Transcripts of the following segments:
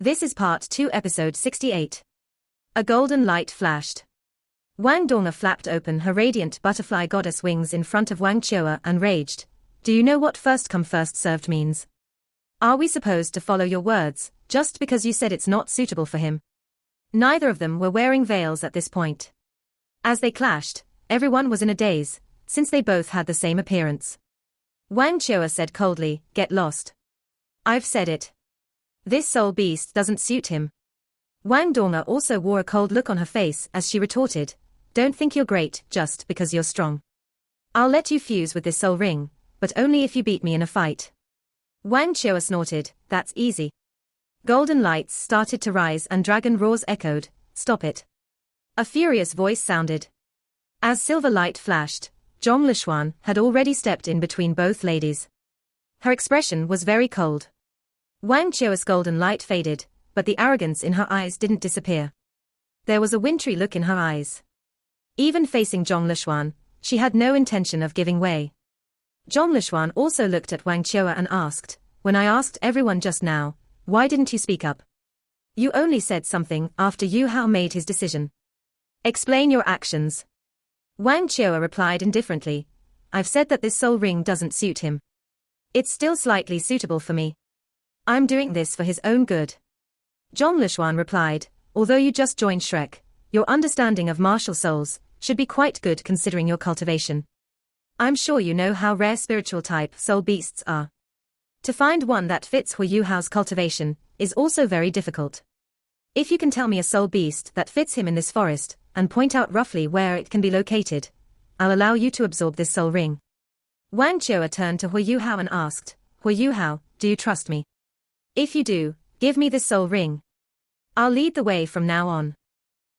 This is part 2, episode 68. A golden light flashed. Wang Donga flapped open her radiant butterfly goddess wings in front of Wang Chua and raged. Do you know what first come first served means? Are we supposed to follow your words, just because you said it's not suitable for him? Neither of them were wearing veils at this point. As they clashed, everyone was in a daze, since they both had the same appearance. Wang Chua said coldly, "Get lost. I've said it. This soul beast doesn't suit him." Wang Donga also wore a cold look on her face as she retorted, "Don't think you're great just because you're strong. I'll let you fuse with this soul ring, but only if you beat me in a fight." Wang Chua snorted, "That's easy." Golden lights started to rise and dragon roars echoed, "Stop it." A furious voice sounded. As silver light flashed, Zhong Lishuan had already stepped in between both ladies. Her expression was very cold. Wang Chua's golden light faded, but the arrogance in her eyes didn't disappear. There was a wintry look in her eyes. Even facing Zhong Lishuan, she had no intention of giving way. Zhong Lishuan also looked at Wang Chua and asked, "When I asked everyone just now, why didn't you speak up? You only said something after Yu Hao made his decision. Explain your actions." Wang Chua replied indifferently, "I've said that this soul ring doesn't suit him. It's still slightly suitable for me. I'm doing this for his own good." Zhong Lishuan replied, "Although you just joined Shrek, your understanding of martial souls should be quite good considering your cultivation. I'm sure you know how rare spiritual type soul beasts are. To find one that fits Hu Yu Hao's cultivation is also very difficult. If you can tell me a soul beast that fits him in this forest, and point out roughly where it can be located, I'll allow you to absorb this soul ring." Wang Chua turned to Hu Yu Hao and asked, "Hu Yu Hao, do you trust me? If you do, give me this soul ring. I'll lead the way from now on.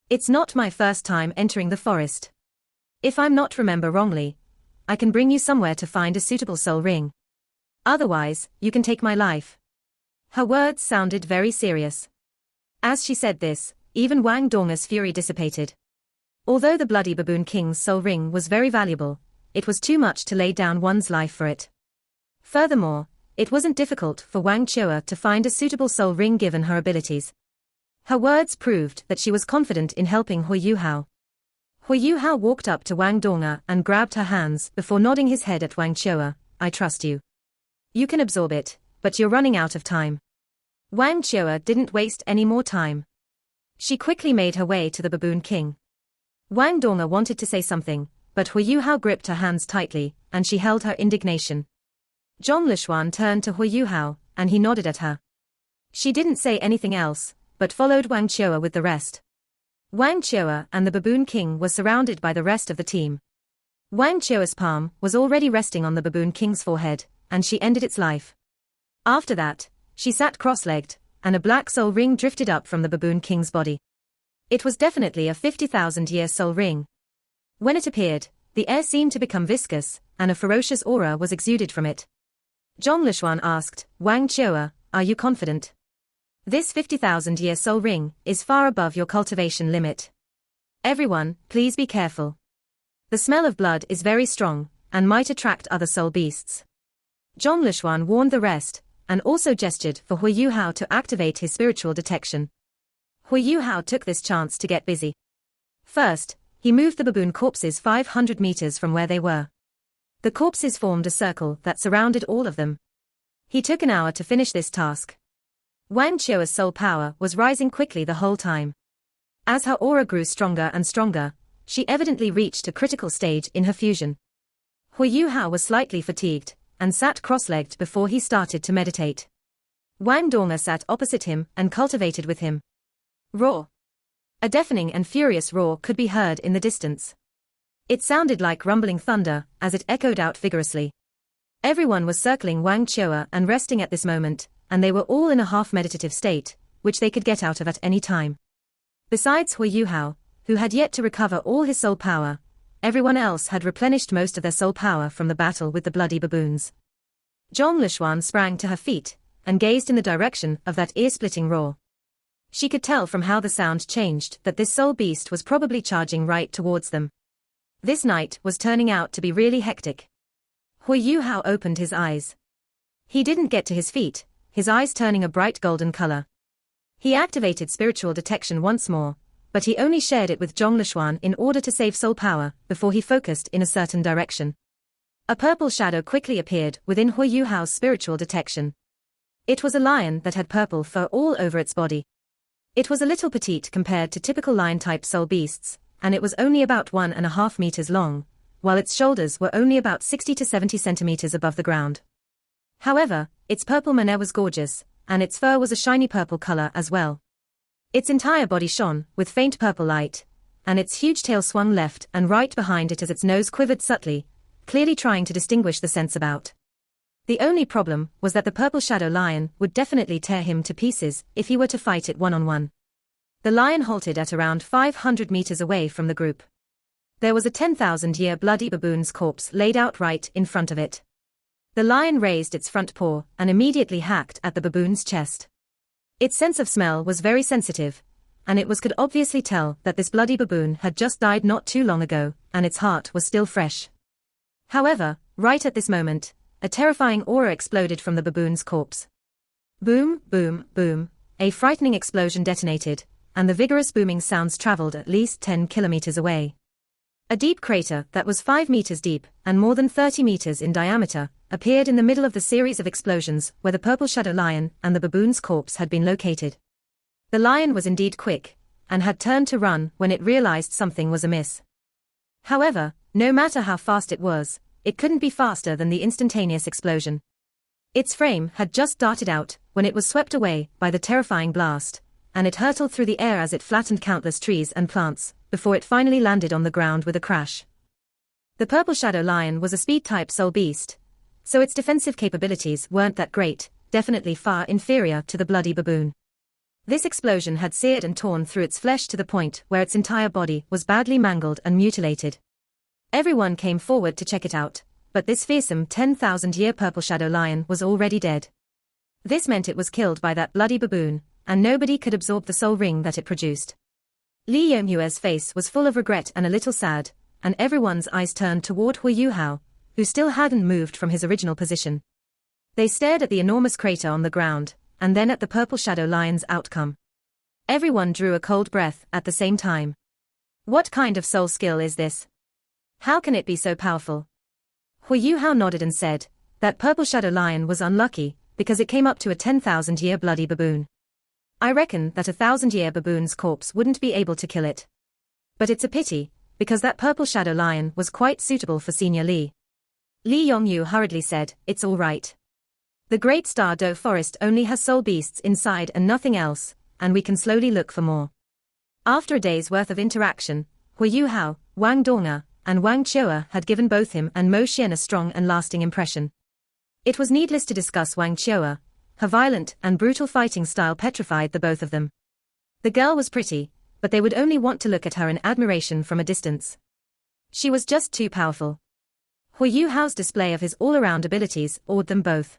It's not my first time entering the forest. If I'm not remember wrongly, I can bring you somewhere to find a suitable soul ring. Otherwise, you can take my life." Her words sounded very serious. As she said this, even Wang Donga's fury dissipated. Although the bloody baboon king's soul ring was very valuable, it was too much to lay down one's life for it. Furthermore, it wasn't difficult for Wang Chua to find a suitable soul ring given her abilities. Her words proved that she was confident in helping Hu Yu Hao. Hu Yu Hao walked up to Wang Donga and grabbed her hands before nodding his head at Wang Chua, "I trust you. You can absorb it, but you're running out of time." Wang Chua didn't waste any more time. She quickly made her way to the baboon king. Wang Donga wanted to say something, but Hu Yu Hao gripped her hands tightly, and she held her indignation. Zhong Lishuan turned to Hu Yu Hao, and he nodded at her. She didn't say anything else, but followed Wang Chua with the rest. Wang Chua and the baboon king were surrounded by the rest of the team. Wang Chua's palm was already resting on the baboon king's forehead, and she ended its life. After that, she sat cross-legged, and a black soul ring drifted up from the baboon king's body. It was definitely a 50,000-year soul ring. When it appeared, the air seemed to become viscous, and a ferocious aura was exuded from it. Zhong Lishuan asked, "Wang Chua, are you confident? This 50,000-year soul ring is far above your cultivation limit. Everyone, please be careful. The smell of blood is very strong, and might attract other soul beasts." Zhong Lishuan warned the rest, and also gestured for Hu Yu Hao to activate his spiritual detection. Hu Yu Hao took this chance to get busy. First, he moved the baboon corpses 500 meters from where they were. The corpses formed a circle that surrounded all of them. He took an hour to finish this task. Wang Chua's soul power was rising quickly the whole time. As her aura grew stronger and stronger, she evidently reached a critical stage in her fusion. Hu Yu Hao was slightly fatigued, and sat cross-legged before he started to meditate. Wang Donga sat opposite him and cultivated with him. Roar! A deafening and furious roar could be heard in the distance. It sounded like rumbling thunder as it echoed out vigorously. Everyone was circling Wang Chua and resting at this moment, and they were all in a half-meditative state, which they could get out of at any time. Besides Hu Yu Hao, who had yet to recover all his soul power, everyone else had replenished most of their soul power from the battle with the bloody baboons. Zhong Lishuan sprang to her feet, and gazed in the direction of that ear-splitting roar. She could tell from how the sound changed that this soul beast was probably charging right towards them. This night was turning out to be really hectic. Hu Yu Hao opened his eyes. He didn't get to his feet, his eyes turning a bright golden color. He activated spiritual detection once more, but he only shared it with Zhong Lishuan in order to save soul power before he focused in a certain direction. A purple shadow quickly appeared within Hu Yuhao's spiritual detection. It was a lion that had purple fur all over its body. It was a little petite compared to typical lion-type soul beasts, and it was only about 1.5 meters long, while its shoulders were only about 60 to 70 centimeters above the ground. However, its purple mane was gorgeous, and its fur was a shiny purple color as well. Its entire body shone with faint purple light, and its huge tail swung left and right behind it as its nose quivered subtly, clearly trying to distinguish the scents about. The only problem was that the purple shadow lion would definitely tear him to pieces if he were to fight it one-on-one. The lion halted at around 500 meters away from the group. There was a 10,000-year bloody baboon's corpse laid out right in front of it. The lion raised its front paw and immediately hacked at the baboon's chest. Its sense of smell was very sensitive, and it could obviously tell that this bloody baboon had just died not too long ago, and its heart was still fresh. However, right at this moment, a terrifying aura exploded from the baboon's corpse. Boom, boom, boom, a frightening explosion detonated, and the vigorous booming sounds traveled at least 10 kilometers away. A deep crater that was 5 meters deep and more than 30 meters in diameter appeared in the middle of the series of explosions where the purple shadow lion and the baboon's corpse had been located. The lion was indeed quick, and had turned to run when it realized something was amiss. However, no matter how fast it couldn't be faster than the instantaneous explosion. Its frame had just darted out when it was swept away by the terrifying blast, and it hurtled through the air as it flattened countless trees and plants, before it finally landed on the ground with a crash. The purple shadow lion was a speed-type soul beast, so its defensive capabilities weren't that great, definitely far inferior to the bloody baboon. This explosion had seared and torn through its flesh to the point where its entire body was badly mangled and mutilated. Everyone came forward to check it out, but this fearsome 10,000-year purple shadow lion was already dead. This meant it was killed by that bloody baboon, and nobody could absorb the soul ring that it produced. Li Yonghue's face was full of regret and a little sad, and everyone's eyes turned toward Hu Yuhao, who still hadn't moved from his original position. They stared at the enormous crater on the ground, and then at the purple shadow lion's outcome. Everyone drew a cold breath at the same time. What kind of soul skill is this? How can it be so powerful? Hu Yuhao nodded and said, that purple shadow lion was unlucky, because it came up to a 10,000-year bloody baboon. I reckon that a 1,000-year baboon's corpse wouldn't be able to kill it. But it's a pity, because that purple shadow lion was quite suitable for Senior Li. Li Yongyu hurriedly said, it's all right. The Great Star Doe Forest only has soul beasts inside and nothing else, and we can slowly look for more. After a day's worth of interaction, Hu Yuhao, Wang Dong'er, and Wang Qiu'er had given both him and Mo Xian a strong and lasting impression. It was needless to discuss Wang Qiu'er. Her violent and brutal fighting style petrified the both of them. The girl was pretty, but they would only want to look at her in admiration from a distance. She was just too powerful. Hu Yuhao's display of his all-around abilities awed them both.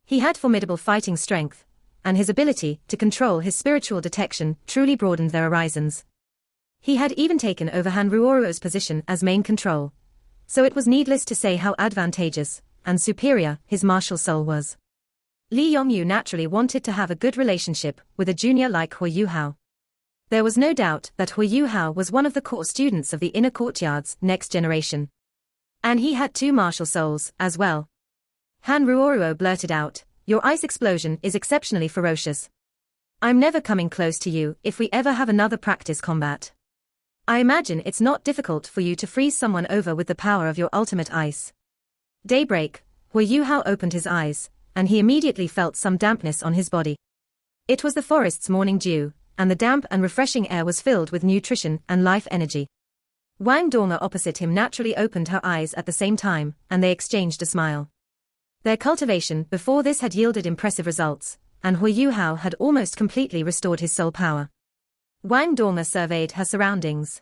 He had formidable fighting strength, and his ability to control his spiritual detection truly broadened their horizons. He had even taken over Han Ruoruo's position as main control, so it was needless to say how advantageous and superior his martial soul was. Li Yongyu naturally wanted to have a good relationship with a junior like Hu Yuhao. There was no doubt that Hu Yuhao was one of the core students of the inner courtyard's next generation. And he had 2 martial souls as well. Han Ruoruo blurted out, your ice explosion is exceptionally ferocious. I'm never coming close to you if we ever have another practice combat. I imagine it's not difficult for you to freeze someone over with the power of your ultimate ice. Daybreak, Hu Yuhao opened his eyes, and he immediately felt some dampness on his body. It was the forest's morning dew, and the damp and refreshing air was filled with nutrition and life energy. Wang Dong'er opposite him naturally opened her eyes at the same time, and they exchanged a smile. Their cultivation before this had yielded impressive results, and Hu Yuhao had almost completely restored his soul power. Wang Dong'er surveyed her surroundings.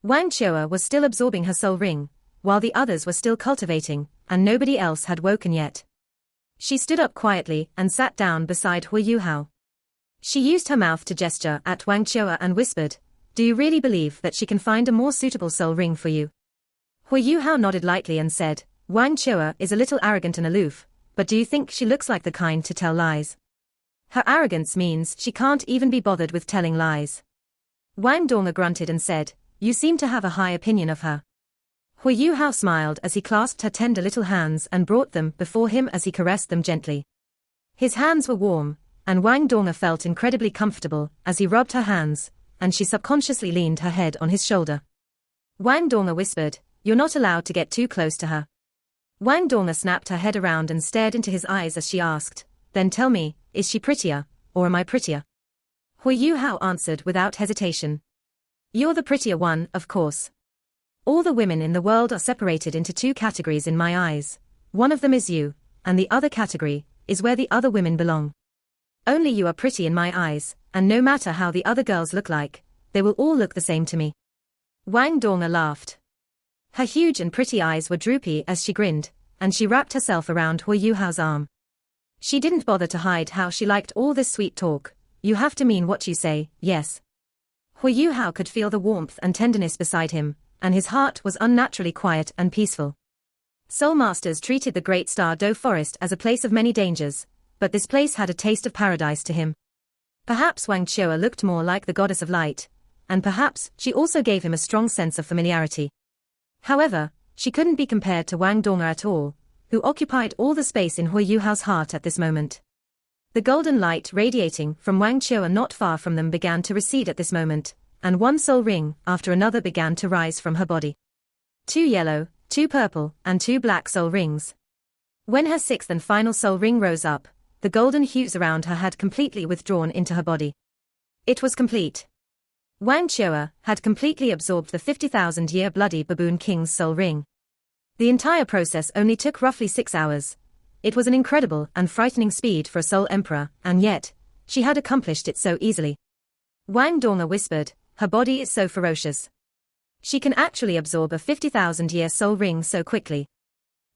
Wang Qiu'er was still absorbing her soul ring, while the others were still cultivating, and nobody else had woken yet. She stood up quietly and sat down beside Hu Yuhao. She used her mouth to gesture at Wang Qiu'er and whispered, do you really believe that she can find a more suitable soul ring for you? Hu Yuhao nodded lightly and said, Wang Qiu'er is a little arrogant and aloof, but do you think she looks like the kind to tell lies? Her arrogance means she can't even be bothered with telling lies. Wang Dong grunted and said, "You seem to have a high opinion of her." Hui Yuhao smiled as he clasped her tender little hands and brought them before him as he caressed them gently. His hands were warm, and Wang Dong felt incredibly comfortable as he rubbed her hands, and she subconsciously leaned her head on his shoulder. Wang Dong whispered, "You're not allowed to get too close to her." Wang Dong snapped her head around and stared into his eyes as she asked, "Then tell me, is she prettier, or am I prettier?" Hui Yuhao answered without hesitation. "You're the prettier one, of course. All the women in the world are separated into two categories in my eyes. One of them is you, and the other category is where the other women belong. Only you are pretty in my eyes, and no matter how the other girls look like, they will all look the same to me." Wang Dong laughed. Her huge and pretty eyes were droopy as she grinned, and she wrapped herself around Hui Yuhao's arm. She didn't bother to hide how she liked all this sweet talk. "You have to mean what you say, yes." Hui Yuhao could feel the warmth and tenderness beside him, and his heart was unnaturally quiet and peaceful. Soul Masters treated the Great Star Do Forest as a place of many dangers, but this place had a taste of paradise to him. Perhaps Wang Chua looked more like the goddess of light, and perhaps she also gave him a strong sense of familiarity. However, she couldn't be compared to Wang Dong at all, who occupied all the space in Hui Yuhao's heart at this moment. The golden light radiating from Wang Chua not far from them began to recede at this moment, and one soul ring after another began to rise from her body. 2 yellow, 2 purple, and 2 black soul rings. When her 6th and final soul ring rose up, the golden hues around her had completely withdrawn into her body. It was complete. Wang Chua had completely absorbed the 50,000-year bloody baboon king's soul ring. The entire process only took roughly 6 hours. It was an incredible and frightening speed for a soul emperor, and yet, she had accomplished it so easily. Wang Dong whispered, "Her body is so ferocious. She can actually absorb a 50,000-year soul ring so quickly.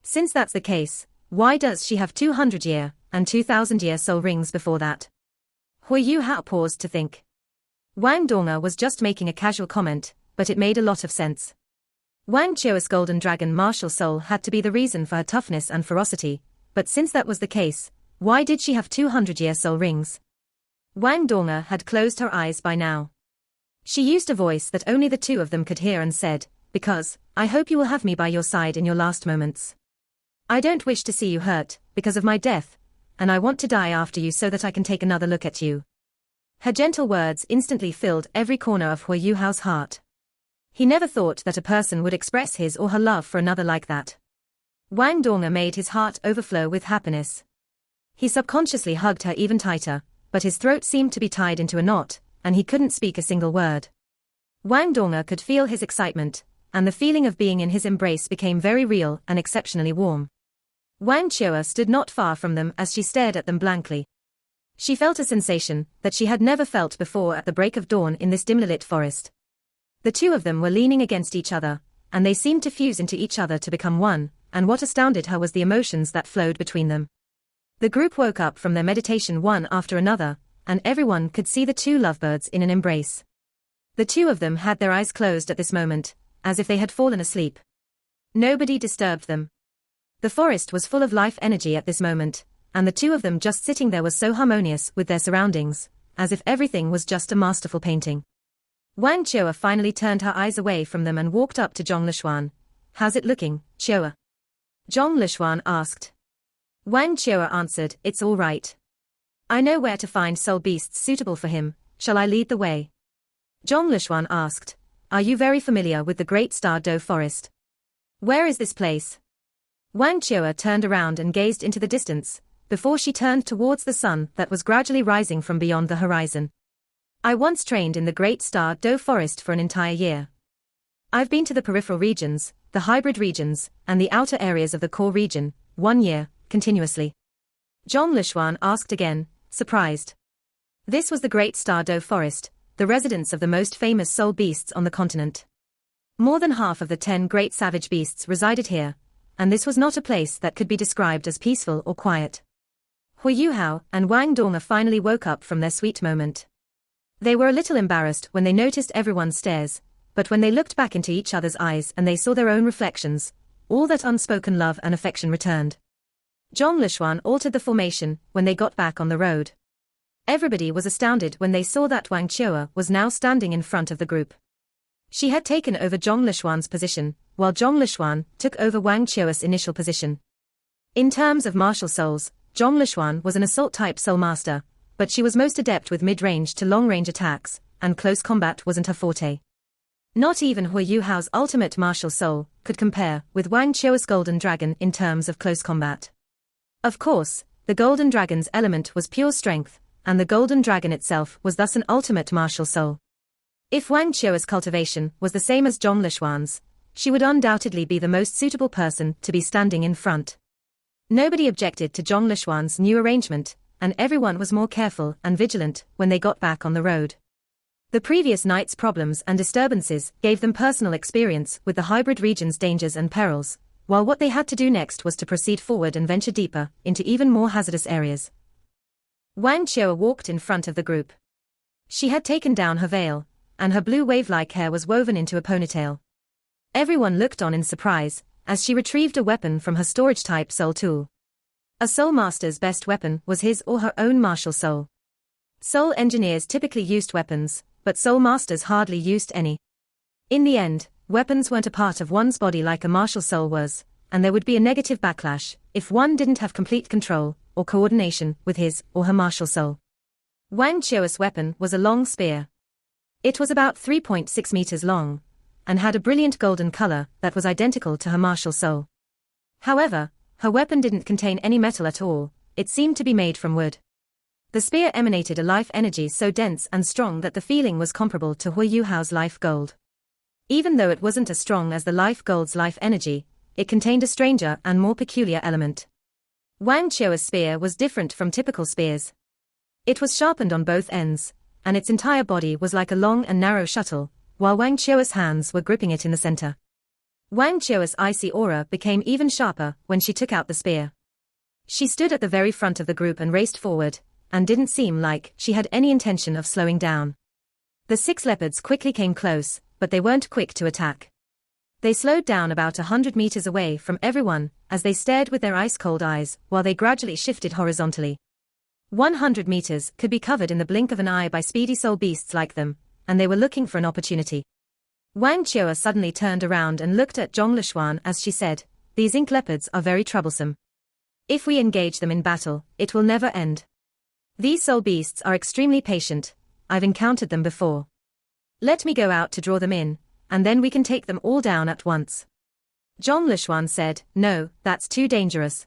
Since that's the case, why does she have 200-year and 2,000-year soul rings before that?" Hui Yuhao paused to think. Wang Dong was just making a casual comment, but it made a lot of sense. Wang Chua's golden dragon martial soul had to be the reason for her toughness and ferocity, but since that was the case, why did she have 200-year soul rings? Wang Dong had closed her eyes by now. She used a voice that only the two of them could hear and said, "Because, I hope you will have me by your side in your last moments. I don't wish to see you hurt, because of my death, and I want to die after you so that I can take another look at you." Her gentle words instantly filled every corner of Hui Yuhao's heart. He never thought that a person would express his or her love for another like that. Wang Dong made his heart overflow with happiness. He subconsciously hugged her even tighter, but his throat seemed to be tied into a knot, and he couldn't speak a single word. Wang Dong could feel his excitement, and the feeling of being in his embrace became very real and exceptionally warm. Wang Chua stood not far from them as she stared at them blankly. She felt a sensation that she had never felt before at the break of dawn in this dimly lit forest. The two of them were leaning against each other, and they seemed to fuse into each other to become one, and what astounded her was the emotions that flowed between them. The group woke up from their meditation one after another, and everyone could see the two lovebirds in an embrace. The two of them had their eyes closed at this moment, as if they had fallen asleep. Nobody disturbed them. The forest was full of life energy at this moment, and the two of them just sitting there was so harmonious with their surroundings, as if everything was just a masterful painting. Wang Chua finally turned her eyes away from them and walked up to Zhong Lishuan. "How's it looking, Chua?" Zhong Lishuan asked. Wang Chua answered, "It's all right. I know where to find soul beasts suitable for him. Shall I lead the way?" Zhong Lishuan asked, "Are you very familiar with the Great Star Do Forest? Where is this place?" Wang Chua turned around and gazed into the distance, before she turned towards the sun that was gradually rising from beyond the horizon. "I once trained in the Great Star Do Forest for an entire year. I've been to the peripheral regions, the hybrid regions, and the outer areas of the core region, 1 year, continuously." Zhong Lishuan asked again, surprised. This was the Great Star Do Forest, the residence of the most famous soul beasts on the continent. More than half of the 10 great savage beasts resided here, and this was not a place that could be described as peaceful or quiet. Hui Yuhao and Wang Dong finally woke up from their sweet moment. They were a little embarrassed when they noticed everyone's stares, but when they looked back into each other's eyes and they saw their own reflections, all that unspoken love and affection returned. Zhong Lishuan altered the formation when they got back on the road. Everybody was astounded when they saw that Wang Qiu'er was now standing in front of the group. She had taken over Zhong Lishuan's position, while Zhong Lishuan took over Wang Qiu'er's initial position. In terms of martial souls, Zhong Lishuan was an assault-type soul master, but she was most adept with mid-range to long-range attacks, and close combat wasn't her forte. Not even Hu Yuhao's ultimate martial soul could compare with Wang Qiu'er's Golden Dragon in terms of close combat. Of course, the Golden Dragon's element was pure strength, and the Golden Dragon itself was thus an ultimate martial soul. If Wang Qiu'er's cultivation was the same as Zhong Lishuan's, she would undoubtedly be the most suitable person to be standing in front. Nobody objected to Zhong Lishuan's new arrangement, and everyone was more careful and vigilant when they got back on the road. The previous night's problems and disturbances gave them personal experience with the hybrid region's dangers and perils, while what they had to do next was to proceed forward and venture deeper into even more hazardous areas. Wang Qiu'er walked in front of the group. She had taken down her veil, and her blue wave-like hair was woven into a ponytail. Everyone looked on in surprise as she retrieved a weapon from her storage-type soul tool. A soul master's best weapon was his or her own martial soul. Soul engineers typically used weapons, but soul masters hardly used any. In the end, weapons weren't a part of one's body like a martial soul was, and there would be a negative backlash if one didn't have complete control or coordination with his or her martial soul. Wang Qiu'er's weapon was a long spear. It was about 3.6 meters long, and had a brilliant golden color that was identical to her martial soul. However, her weapon didn't contain any metal at all, it seemed to be made from wood. The spear emanated a life energy so dense and strong that the feeling was comparable to Hu Yuhao's life gold. Even though it wasn't as strong as the life gold's life energy, it contained a stranger and more peculiar element. Wang Qiu'er's spear was different from typical spears. It was sharpened on both ends, and its entire body was like a long and narrow shuttle, while Wang Qiu'er's hands were gripping it in the center. Wang Qiu'er's icy aura became even sharper when she took out the spear. She stood at the very front of the group and raced forward, and didn't seem like she had any intention of slowing down. The 6 leopards quickly came close, but they weren't quick to attack. They slowed down about 100 meters away from everyone as they stared with their ice-cold eyes while they gradually shifted horizontally. 100 meters could be covered in the blink of an eye by speedy soul beasts like them, and they were looking for an opportunity. Wang Qiu'er suddenly turned around and looked at Zhong Lishuan as she said, "These ink leopards are very troublesome. If we engage them in battle, it will never end. These soul beasts are extremely patient, I've encountered them before. Let me go out to draw them in, and then we can take them all down at once." Zhong Lishuan said, "No, that's too dangerous."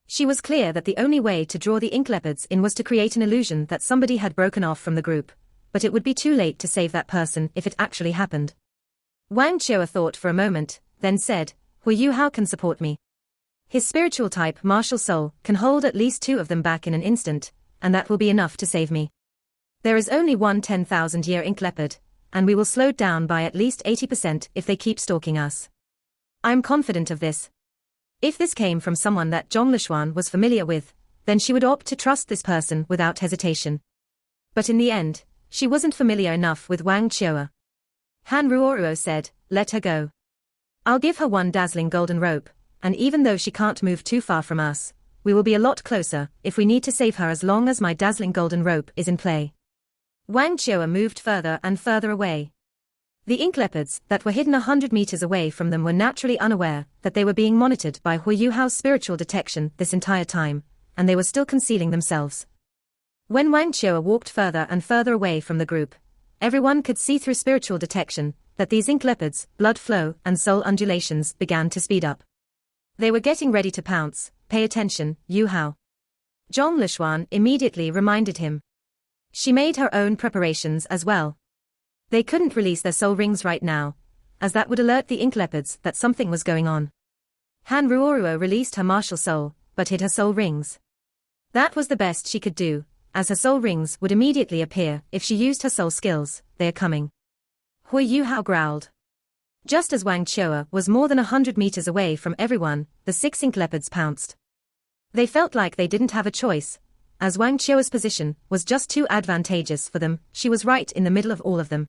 She was clear that the only way to draw the ink leopards in was to create an illusion that somebody had broken off from the group, but it would be too late to save that person if it actually happened. Wang Qiu'er thought for a moment, then said, "Hu Yuhao can support me. His spiritual type martial soul can hold at least 2 of them back in an instant, and that will be enough to save me. There is only one 10,000-year ink leopard, and we will slow down by at least 80% if they keep stalking us. I'm confident of this." If this came from someone that Zhong Lishuan was familiar with, then she would opt to trust this person without hesitation. But in the end, she wasn't familiar enough with Wang Qiu'er. Han Ruoruo said, "Let her go. I'll give her one dazzling golden rope, and even though she can't move too far from us, we will be a lot closer if we need to save her as long as my dazzling golden rope is in play." Wang Qiu'er moved further and further away. The ink leopards that were hidden 100 meters away from them were naturally unaware that they were being monitored by Hu Yuhao's spiritual detection this entire time, and they were still concealing themselves. When Wang Qiu'er walked further and further away from the group, everyone could see through spiritual detection that these ink leopards' blood flow and soul undulations began to speed up. They were getting ready to pounce. "Pay attention, Yuhao." Zhong Lishuan immediately reminded him. She made her own preparations as well. They couldn't release their soul rings right now, as that would alert the ink leopards that something was going on. Han Ruoruo released her martial soul, but hid her soul rings. That was the best she could do, as her soul rings would immediately appear if she used her soul skills. "They are coming." Hu Yuhao growled. Just as Wang Qiu'er was more than 100 meters away from everyone, the 6 ink leopards pounced. They felt like they didn't have a choice, as Wang Qiu'er's position was just too advantageous for them. She was right in the middle of all of them.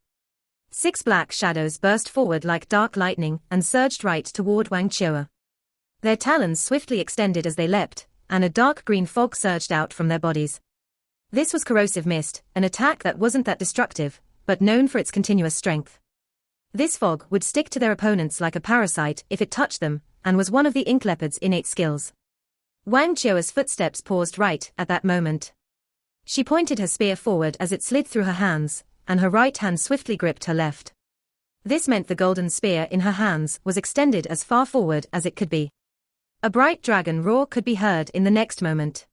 6 black shadows burst forward like dark lightning and surged right toward Wang Qiu'er. Their talons swiftly extended as they leapt, and a dark green fog surged out from their bodies. This was corrosive mist, an attack that wasn't that destructive, but known for its continuous strength. This fog would stick to their opponents like a parasite if it touched them, and was one of the ink leopard's innate skills. Wang Qiu's footsteps paused right at that moment. She pointed her spear forward as it slid through her hands, and her right hand swiftly gripped her left. This meant the golden spear in her hands was extended as far forward as it could be. A bright dragon roar could be heard in the next moment.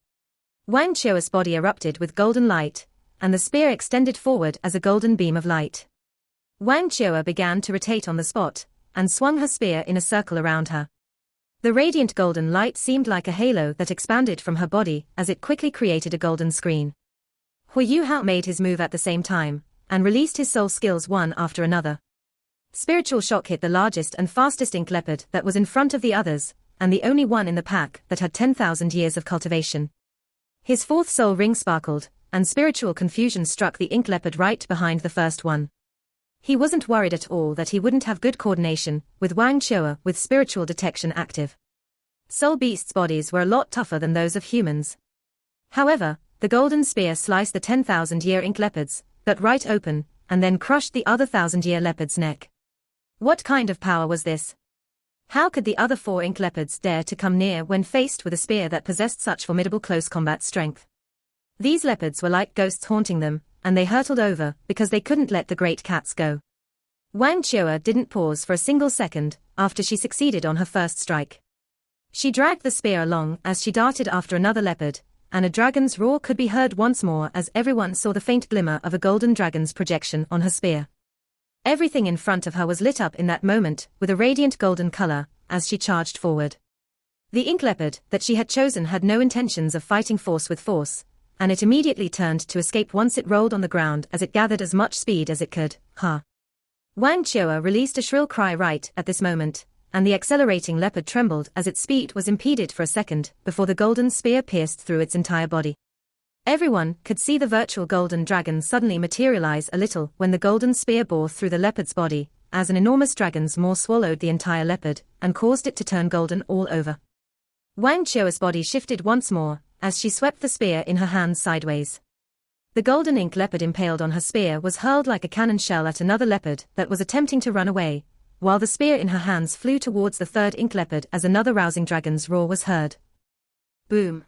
Wang Qiu's body erupted with golden light, and the spear extended forward as a golden beam of light. Wang Qiu began to rotate on the spot, and swung her spear in a circle around her. The radiant golden light seemed like a halo that expanded from her body as it quickly created a golden screen. Hu Yuhao made his move at the same time, and released his soul skills one after another. Spiritual shock hit the largest and fastest ink leopard that was in front of the others, and the only one in the pack that had 10,000 years of cultivation. His fourth soul ring sparkled, and spiritual confusion struck the ink leopard right behind the first one. He wasn't worried at all that he wouldn't have good coordination, with Wang Qiu with spiritual detection active. Soul beasts' bodies were a lot tougher than those of humans. However, the golden spear sliced the 10,000-year ink leopard's gut right open, and then crushed the other 1,000-year leopard's neck. What kind of power was this? How could the other 4 ink leopards dare to come near when faced with a spear that possessed such formidable close combat strength? These leopards were like ghosts haunting them, and they hurtled over because they couldn't let the great cats go. Wang Qiu didn't pause for a single second after she succeeded on her first strike. She dragged the spear along as she darted after another leopard, and a dragon's roar could be heard once more as everyone saw the faint glimmer of a golden dragon's projection on her spear. Everything in front of her was lit up in that moment with a radiant golden color as she charged forward. The ink leopard that she had chosen had no intentions of fighting force with force, and it immediately turned to escape once it rolled on the ground as it gathered as much speed as it could. Wang Qiu released a shrill cry right at this moment, and the exhilarating leopard trembled as its speed was impeded for a second before the golden spear pierced through its entire body. Everyone could see the virtual golden dragon suddenly materialize a little when the golden spear bore through the leopard's body, as an enormous dragon's maw swallowed the entire leopard and caused it to turn golden all over. Wang Qiu's body shifted once more as she swept the spear in her hands sideways. The golden ink leopard impaled on her spear was hurled like a cannon shell at another leopard that was attempting to run away, while the spear in her hands flew towards the third ink leopard as another rousing dragon's roar was heard. Boom!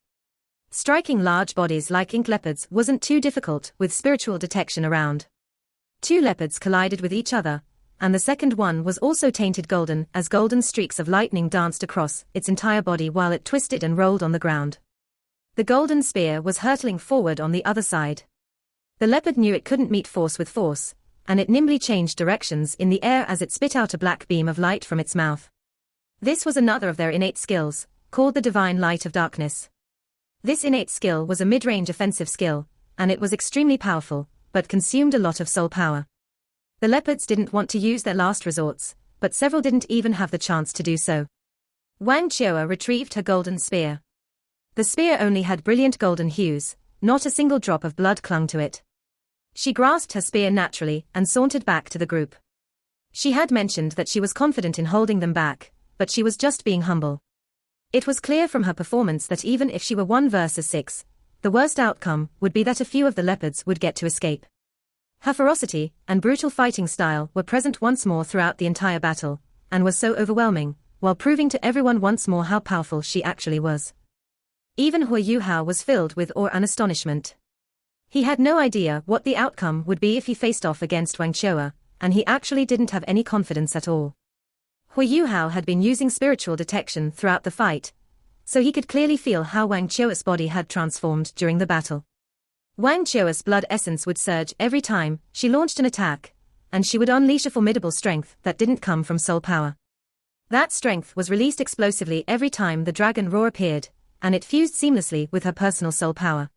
Striking large bodies like ink leopards wasn't too difficult with spiritual detection around. 2 leopards collided with each other, and the second one was also tainted golden as golden streaks of lightning danced across its entire body while it twisted and rolled on the ground. The golden spear was hurtling forward on the other side. The leopard knew it couldn't meet force with force, and it nimbly changed directions in the air as it spit out a black beam of light from its mouth. This was another of their innate skills, called the divine light of darkness. This innate skill was a mid-range offensive skill, and it was extremely powerful, but consumed a lot of soul power. The leopards didn't want to use their last resorts, but several didn't even have the chance to do so. Wang Qiu retrieved her golden spear. The spear only had brilliant golden hues, not a single drop of blood clung to it. She grasped her spear naturally and sauntered back to the group. She had mentioned that she was confident in holding them back, but she was just being humble. It was clear from her performance that even if she were 1 versus 6, the worst outcome would be that a few of the leopards would get to escape. Her ferocity and brutal fighting style were present once more throughout the entire battle, and were so overwhelming, while proving to everyone once more how powerful she actually was. Even Hu Yuhao was filled with awe and astonishment. He had no idea what the outcome would be if he faced off against Wang Qiu, and he actually didn't have any confidence at all. Hu Yuhao had been using spiritual detection throughout the fight, so he could clearly feel how Wang Qiu's body had transformed during the battle. Wang Qiu's blood essence would surge every time she launched an attack, and she would unleash a formidable strength that didn't come from soul power. That strength was released explosively every time the dragon roar appeared, and it fused seamlessly with her personal soul power.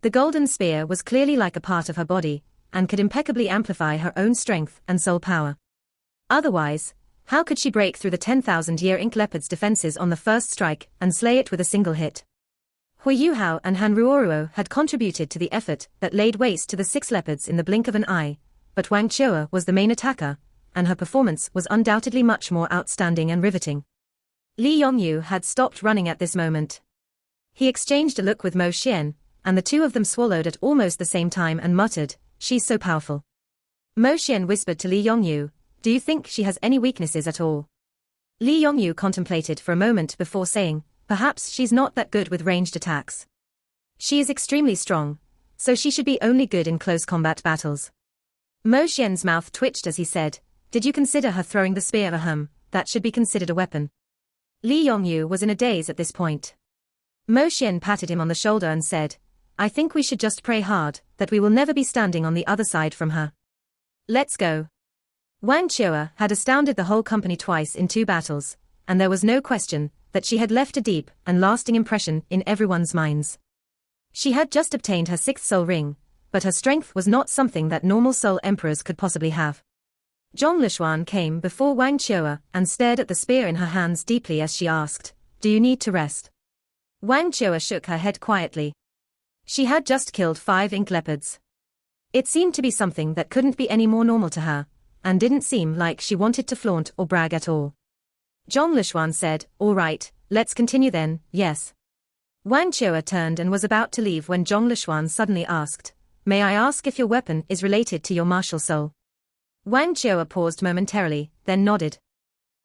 The golden spear was clearly like a part of her body, and could impeccably amplify her own strength and soul power. Otherwise, how could she break through the 10,000-year ink leopard's defenses on the first strike and slay it with a single hit? Hu Yuhao and Han Ruoruo had contributed to the effort that laid waste to the 6 leopards in the blink of an eye, but Wang Qiu was the main attacker, and her performance was undoubtedly much more outstanding and riveting. Li Yongyu had stopped running at this moment. He exchanged a look with Mo Xian, and the two of them swallowed at almost the same time and muttered, "She's so powerful." Mo Xian whispered to Li Yongyu, "Do you think she has any weaknesses at all?" Li Yongyu contemplated for a moment before saying, "Perhaps she's not that good with ranged attacks. She is extremely strong, so she should be only good in close combat battles." Mo Xian's mouth twitched as he said, "Did you consider her throwing the spear? Ahem, that should be considered a weapon." Li Yongyu was in a daze at this point. Mo Xian patted him on the shoulder and said, "I think we should just pray hard that we will never be standing on the other side from her. Let's go." Wang Chua had astounded the whole company twice in 2 battles, and there was no question that she had left a deep and lasting impression in everyone's minds. She had just obtained her 6th soul ring, but her strength was not something that normal soul emperors could possibly have. Zhong Lishuan came before Wang Chua and stared at the spear in her hands deeply as she asked, "Do you need to rest?" Wang Chua shook her head quietly. She had just killed 5 ink leopards. It seemed to be something that couldn't be any more normal to her, and didn't seem like she wanted to flaunt or brag at all. Zhong Lishuan said, "All right, let's continue then, yes." Wang Chua turned and was about to leave when Zhong Lishuan suddenly asked, "May I ask if your weapon is related to your martial soul?" Wang Chua paused momentarily, then nodded.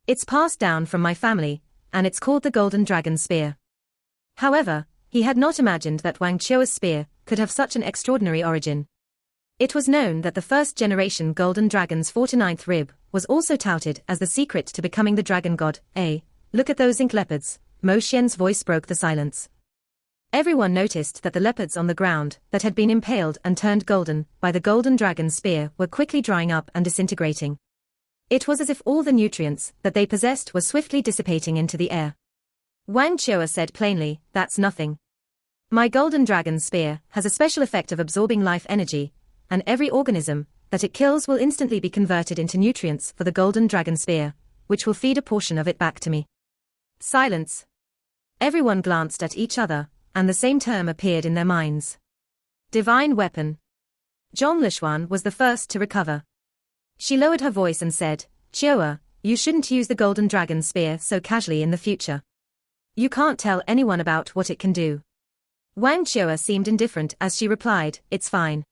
"It's passed down from my family, and it's called the Golden Dragon Spear." However, he had not imagined that Wang Chua's spear could have such an extraordinary origin. It was known that the first-generation Golden Dragon's 49th rib was also touted as the secret to becoming the Dragon God. Look at those ink leopards." Mo Xian's voice broke the silence. Everyone noticed that the leopards on the ground that had been impaled and turned golden by the Golden Dragon Spear were quickly drying up and disintegrating. It was as if all the nutrients that they possessed were swiftly dissipating into the air. Wang Chua said plainly, "That's nothing. My Golden Dragon Spear has a special effect of absorbing life energy, and every organism that it kills will instantly be converted into nutrients for the Golden Dragon Spear, which will feed a portion of it back to me." Silence. Everyone glanced at each other, and the same term appeared in their minds. Divine weapon. Zhong Lishuan was the first to recover. She lowered her voice and said, "Chua, you shouldn't use the Golden Dragon Spear so casually in the future. You can't tell anyone about what it can do." Wang Chua seemed indifferent as she replied, "It's fine.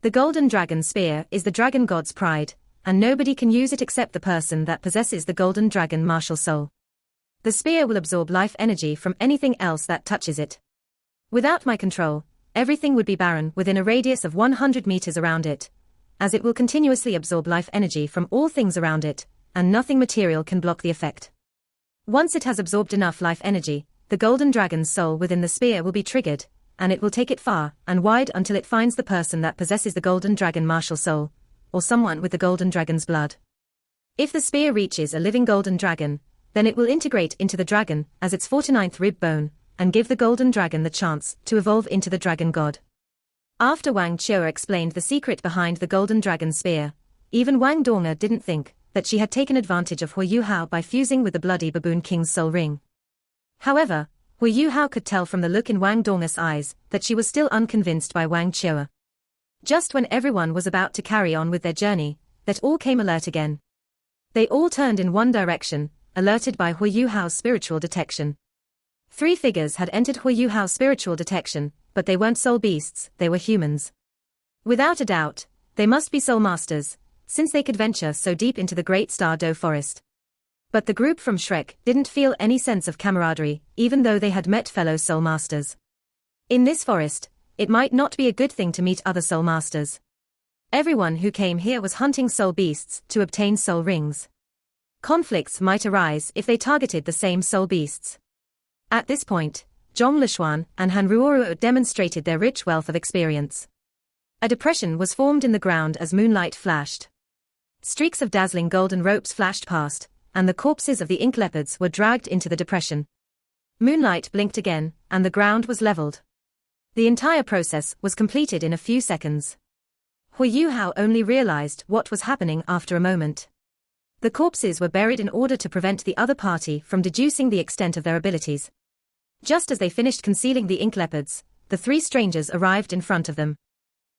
The Golden Dragon Spear is the Dragon God's pride, and nobody can use it except the person that possesses the Golden Dragon martial soul. The spear will absorb life energy from anything else that touches it. Without my control, everything would be barren within a radius of 100 meters around it, as it will continuously absorb life energy from all things around it, and nothing material can block the effect. Once it has absorbed enough life energy, the Golden Dragon's soul within the spear will be triggered, and it will take it far and wide until it finds the person that possesses the Golden Dragon martial soul, or someone with the Golden Dragon's blood. If the spear reaches a living Golden Dragon, then it will integrate into the dragon as its 49th rib bone, and give the Golden Dragon the chance to evolve into the Dragon God." After Wang Chua explained the secret behind the Golden Dragon Spear, even Wang Donga didn't think that she had taken advantage of Hu Yuhao by fusing with the Bloody Baboon King's soul ring. However, Hu Yuhao could tell from the look in Wang Donga's eyes that she was still unconvinced by Wang Chua. Just when everyone was about to carry on with their journey, that all came alert again. They all turned in one direction, alerted by Hu Yuhao's spiritual detection. 3 figures had entered Hu Yuhao's spiritual detection, but they weren't soul beasts, they were humans. Without a doubt, they must be soul masters, since they could venture so deep into the Great Star Doe forest. But the group from Shrek didn't feel any sense of camaraderie, even though they had met fellow soul masters. In this forest, it might not be a good thing to meet other soul masters. Everyone who came here was hunting soul beasts to obtain soul rings. Conflicts might arise if they targeted the same soul beasts. At this point, Zhong Lishuan and Han Ruoruo demonstrated their rich wealth of experience. A depression was formed in the ground as moonlight flashed. Streaks of dazzling golden ropes flashed past, and the corpses of the ink leopards were dragged into the depression. Moonlight blinked again, and the ground was leveled. The entire process was completed in a few seconds. Hu Yuhao only realized what was happening after a moment. The corpses were buried in order to prevent the other party from deducing the extent of their abilities. Just as they finished concealing the ink leopards, the 3 strangers arrived in front of them.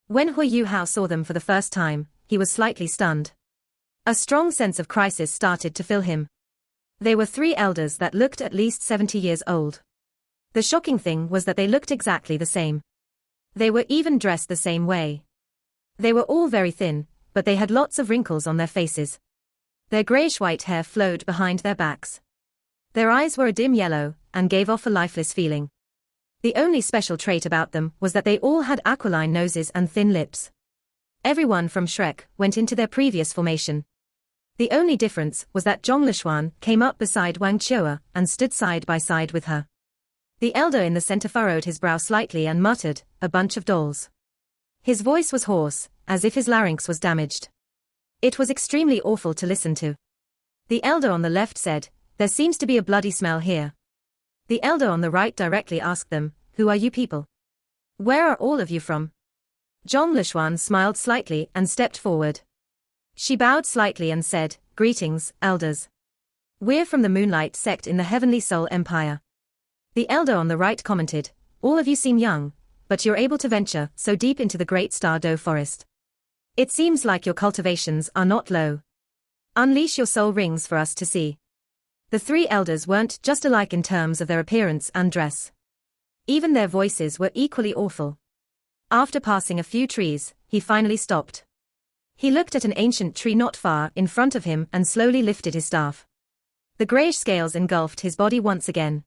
When Hu Yuhao saw them for the first time, he was slightly stunned. A strong sense of crisis started to fill him. They were 3 elders that looked at least 70 years old. The shocking thing was that they looked exactly the same. They were even dressed the same way. They were all very thin, but they had lots of wrinkles on their faces. Their grayish-white hair flowed behind their backs. Their eyes were a dim yellow, and gave off a lifeless feeling. The only special trait about them was that they all had aquiline noses and thin lips. Everyone from Shrek went into their previous formation. The only difference was that Zhong Lishuan came up beside Wang Qiu'er and stood side by side with her. The elder in the center furrowed his brow slightly and muttered, "A bunch of dolls." His voice was hoarse, as if his larynx was damaged. It was extremely awful to listen to. The elder on the left said, "There seems to be a bloody smell here." The elder on the right directly asked them, "Who are you people? Where are all of you from?" Zhong Lishuan smiled slightly and stepped forward. She bowed slightly and said, "Greetings, elders. We're from the Moonlight sect in the Heavenly Soul Empire." The elder on the right commented, "All of you seem young, but you're able to venture so deep into the Great Star Doe Forest. It seems like your cultivations are not low. Unleash your soul rings for us to see." The three elders weren't just alike in terms of their appearance and dress. Even their voices were equally awful. After passing a few trees, he finally stopped. He looked at an ancient tree not far in front of him and slowly lifted his staff. The grayish scales engulfed his body once again.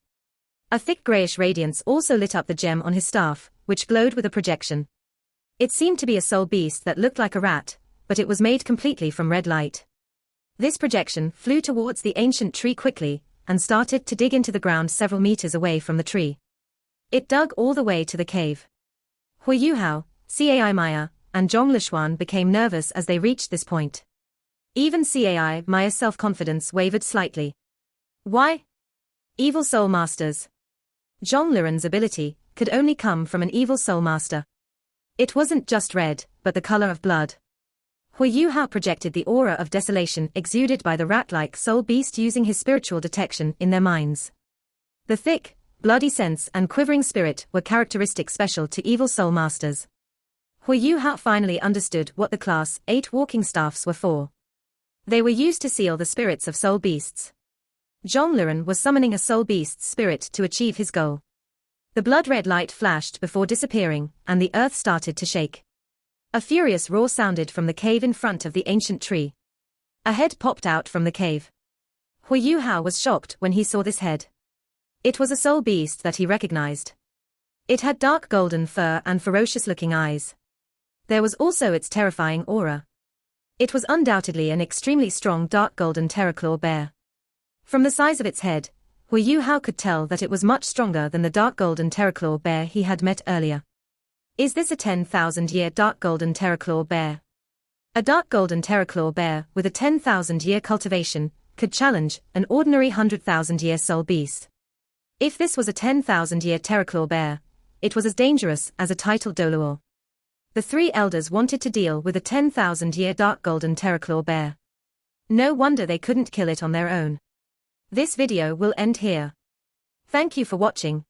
A thick grayish radiance also lit up the gem on his staff, which glowed with a projection. It seemed to be a soul beast that looked like a rat, but it was made completely from red light. This projection flew towards the ancient tree quickly, and started to dig into the ground several meters away from the tree. It dug all the way to the cave. Hui Yuhao, Cai Maya, and Zhong Lishuan became nervous as they reached this point. Even Cai Maya's self-confidence wavered slightly. Why? Evil soul masters. Zhong Liren's ability could only come from an evil soul master. It wasn't just red, but the color of blood. Hui Yuhao projected the aura of desolation exuded by the rat-like soul beast using his spiritual detection in their minds. The thick, bloody sense and quivering spirit were characteristics special to evil soul masters. Hui Yuhao finally understood what the Class 8 walking staffs were for. They were used to seal the spirits of soul beasts. Zhong Liren was summoning a soul beast's spirit to achieve his goal. The blood-red light flashed before disappearing, and the earth started to shake. A furious roar sounded from the cave in front of the ancient tree. A head popped out from the cave. Hui Yuhao was shocked when he saw this head. It was a soul beast that he recognized. It had dark golden fur and ferocious-looking eyes. There was also its terrifying aura. It was undoubtedly an extremely strong dark golden terraclaw bear. From the size of its head, Hui Yuhao could tell that it was much stronger than the dark golden terraclaw bear he had met earlier. Is this a 10,000-year dark golden terraclaw bear? A dark golden terraclaw bear with a 10,000-year cultivation could challenge an ordinary 100,000-year soul beast. If this was a 10,000-year terraclaw bear, it was as dangerous as a titled Doluor. The three elders wanted to deal with a 10,000-year dark golden terraclaw bear. No wonder they couldn't kill it on their own. This video will end here. Thank you for watching.